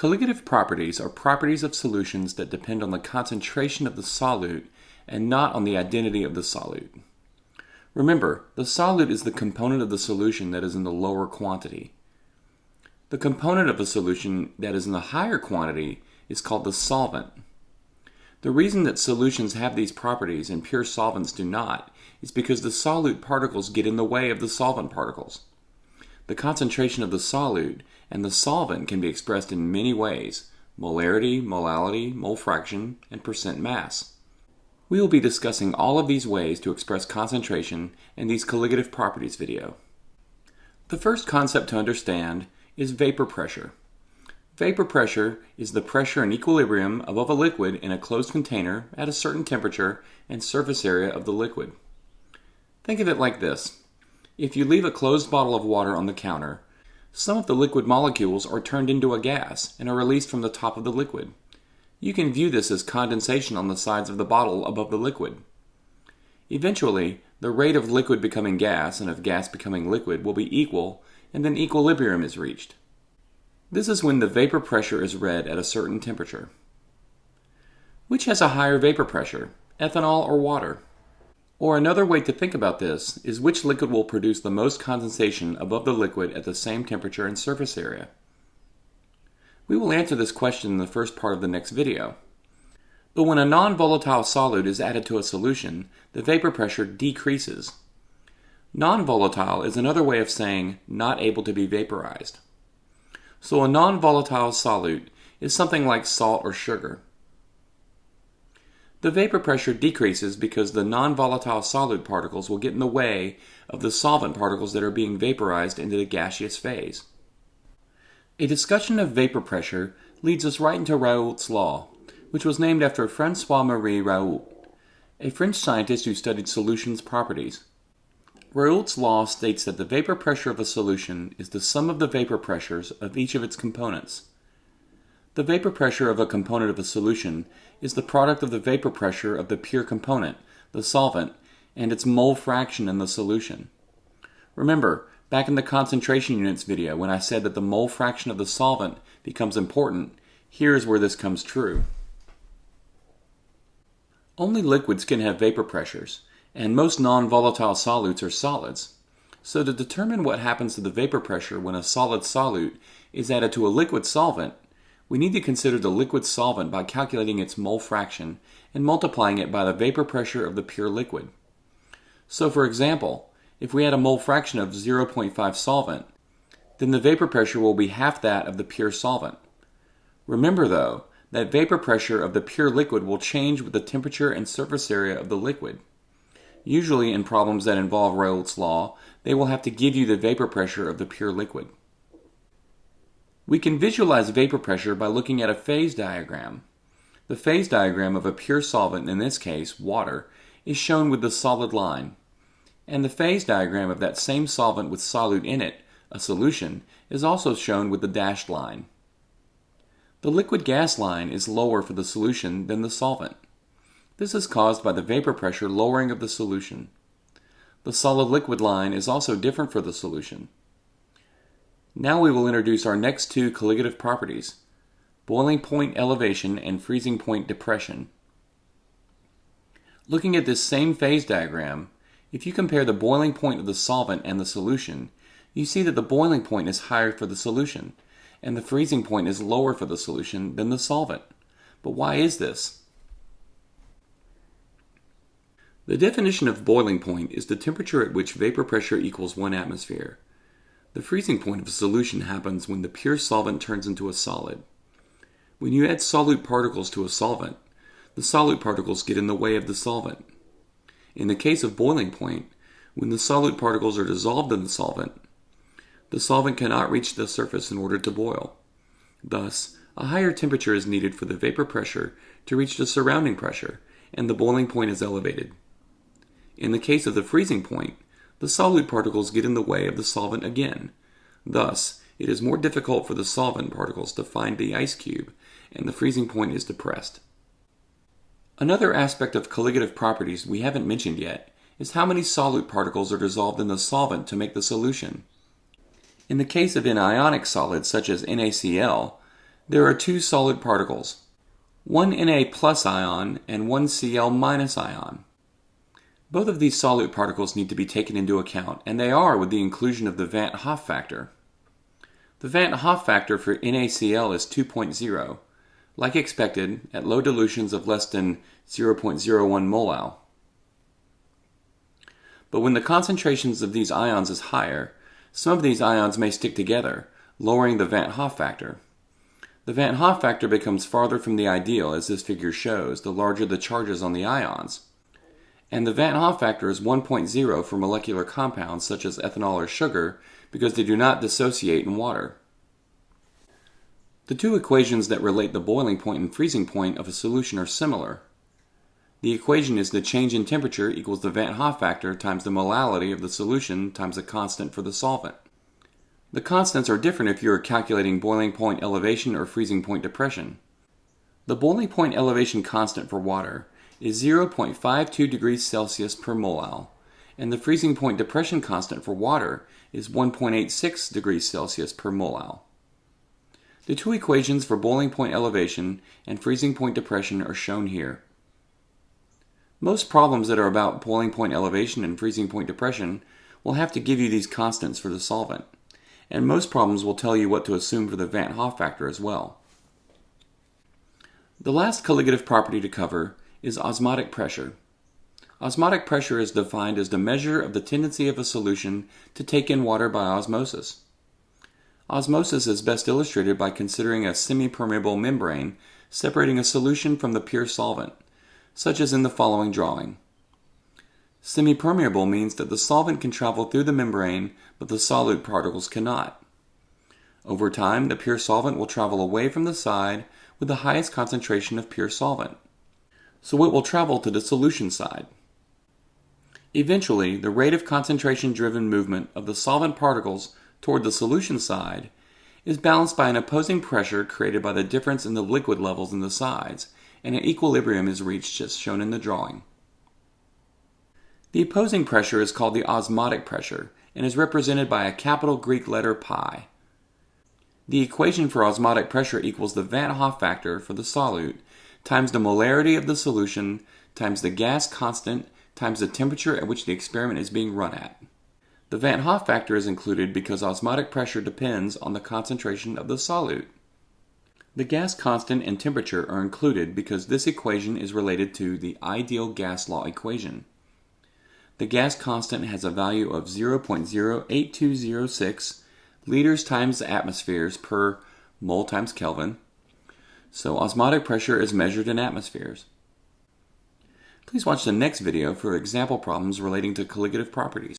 Colligative properties are properties of solutions that depend on the concentration of the solute and not on the identity of the solute. Remember, the solute is the component of the solution that is in the lower quantity. The component of a solution that is in the higher quantity is called the solvent. The reason that solutions have these properties and pure solvents do not is because the solute particles get in the way of the solvent particles. The concentration of the solute and the solvent can be expressed in many ways: molarity, molality, mole fraction, and percent mass. We will be discussing all of these ways to express concentration in these colligative properties video. The first concept to understand is vapor pressure. Vapor pressure is the pressure and equilibrium above a liquid in a closed container at a certain temperature and surface area of the liquid. Think of it like this. If you leave a closed bottle of water on the counter, some of the liquid molecules are turned into a gas and are released from the top of the liquid. You can view this as condensation on the sides of the bottle above the liquid. Eventually, the rate of liquid becoming gas and of gas becoming liquid will be equal, and then equilibrium is reached. This is when the vapor pressure is read at a certain temperature. Which has a higher vapor pressure, ethanol or water? Or another way to think about this is which liquid will produce the most condensation above the liquid at the same temperature and surface area. We will answer this question in the first part of the next video. But when a non-volatile solute is added to a solution, the vapor pressure decreases. Non-volatile is another way of saying not able to be vaporized. So a non-volatile solute is something like salt or sugar. The vapor pressure decreases because the non-volatile solute particles will get in the way of the solvent particles that are being vaporized into the gaseous phase. A discussion of vapor pressure leads us right into Raoult's law, which was named after François-Marie Raoult, a French scientist who studied solutions' properties. Raoult's law states that the vapor pressure of a solution is the sum of the vapor pressures of each of its components. The vapor pressure of a component of a solution is the product of the vapor pressure of the pure component, the solvent, and its mole fraction in the solution. Remember, back in the concentration units video when I said that the mole fraction of the solvent becomes important, here's where this comes true. Only liquids can have vapor pressures, and most non-volatile solutes are solids. So to determine what happens to the vapor pressure when a solid solute is added to a liquid solvent, we need to consider the liquid solvent by calculating its mole fraction and multiplying it by the vapor pressure of the pure liquid. So for example, if we add a mole fraction of 0.5 solvent, then the vapor pressure will be half that of the pure solvent. Remember though, that vapor pressure of the pure liquid will change with the temperature and surface area of the liquid. Usually in problems that involve Raoult's law, they will have to give you the vapor pressure of the pure liquid. We can visualize vapor pressure by looking at a phase diagram. The phase diagram of a pure solvent, in this case water, is shown with the solid line. And the phase diagram of that same solvent with solute in it, a solution, is also shown with the dashed line. The liquid gas line is lower for the solution than the solvent. This is caused by the vapor pressure lowering of the solution. The solid liquid line is also different for the solution. Now we will introduce our next two colligative properties, boiling point elevation and freezing point depression. Looking at this same phase diagram, if you compare the boiling point of the solvent and the solution, you see that the boiling point is higher for the solution, and the freezing point is lower for the solution than the solvent. But why is this? The definition of boiling point is the temperature at which vapor pressure equals 1 atmosphere. The freezing point of a solution happens when the pure solvent turns into a solid. When you add solute particles to a solvent, the solute particles get in the way of the solvent. In the case of boiling point, when the solute particles are dissolved in the solvent cannot reach the surface in order to boil. Thus, a higher temperature is needed for the vapor pressure to reach the surrounding pressure, and the boiling point is elevated. In the case of the freezing point, the solute particles get in the way of the solvent again. Thus, it is more difficult for the solvent particles to find the ice cube, and the freezing point is depressed. Another aspect of colligative properties we haven't mentioned yet is how many solute particles are dissolved in the solvent to make the solution. In the case of anionic solids such as NaCl, There are two solid particles, one Na plus ion and one Cl minus ion. Both of these solute particles need to be taken into account, and they are with the inclusion of the Van't Hoff factor. The Van't Hoff factor for NaCl is 2.0, like expected at low dilutions of less than 0.01 molal. But when the concentrations of these ions is higher, some of these ions may stick together, lowering the Van't Hoff factor. The Van't Hoff factor becomes farther from the ideal, as this figure shows, the larger the charges on the ions. And the Van't Hoff factor is 1.0 for molecular compounds such as ethanol or sugar because they do not dissociate in water. The two equations that relate the boiling point and freezing point of a solution are similar. The equation is the change in temperature equals the Van't Hoff factor times the molality of the solution times the constant for the solvent. The constants are different if you are calculating boiling point elevation or freezing point depression. The boiling point elevation constant for water is 0.52 degrees Celsius per molal, and the freezing point depression constant for water is 1.86 degrees Celsius per molal. The two equations for boiling point elevation and freezing point depression are shown here. Most problems that are about boiling point elevation and freezing point depression will have to give you these constants for the solvent, and most problems will tell you what to assume for the Van't Hoff factor as well. The last colligative property to cover is osmotic pressure. Osmotic pressure is defined as the measure of the tendency of a solution to take in water by osmosis. Osmosis is best illustrated by considering a semi-permeable membrane separating a solution from the pure solvent, such as in the following drawing. Semi-permeable means that the solvent can travel through the membrane, but the solute particles cannot. Over time, the pure solvent will travel away from the side with the highest concentration of pure solvent, so it will travel to the solution side. Eventually, the rate of concentration-driven movement of the solvent particles toward the solution side is balanced by an opposing pressure created by the difference in the liquid levels in the sides, and an equilibrium is reached as shown in the drawing. The opposing pressure is called the osmotic pressure and is represented by a capital Greek letter pi. The equation for osmotic pressure equals the Van't Hoff factor for the solute times the molarity of the solution times the gas constant times the temperature at which the experiment is being run at. The Van't Hoff factor is included because osmotic pressure depends on the concentration of the solute. The gas constant and temperature are included because this equation is related to the ideal gas law equation. The gas constant has a value of 0.08206 liters times atmospheres per mole times Kelvin, so osmotic pressure is measured in atmospheres. Please watch the next video for example problems relating to colligative properties.